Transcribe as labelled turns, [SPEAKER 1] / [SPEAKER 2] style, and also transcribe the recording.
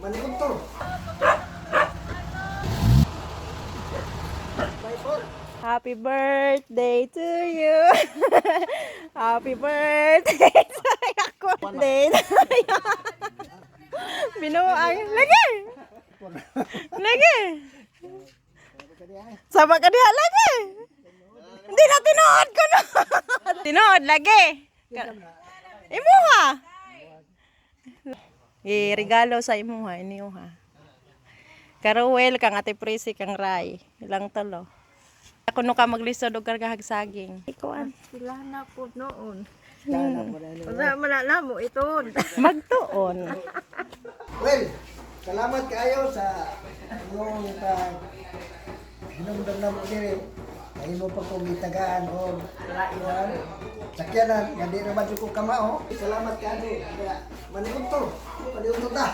[SPEAKER 1] Manikot to.
[SPEAKER 2] Happy birthday to you. Happy birthday to ako. Birthday to you. Binuang. Lagi. Lagi. Sama ka diha lagi. Hindi na tinuod ko no. Tinuod lagi. Imuha. Regalo sa imuha. Iniuha. Karuwel kang Ate Prissy kang Ray. Ilang talo. Ako no ka maglisod og kargahag saging. Ikuan.
[SPEAKER 3] Sila na po noon. Wala malala mo ito.
[SPEAKER 2] Magtuon.
[SPEAKER 1] Well, salamat kayo sa inyong hinumdum na mo diri. Kaya mo pa kong itagaan o iwan. Sakyanan, hindi naman ko kamao. Salamat kayo. Kaya manikot to. Paniunod na.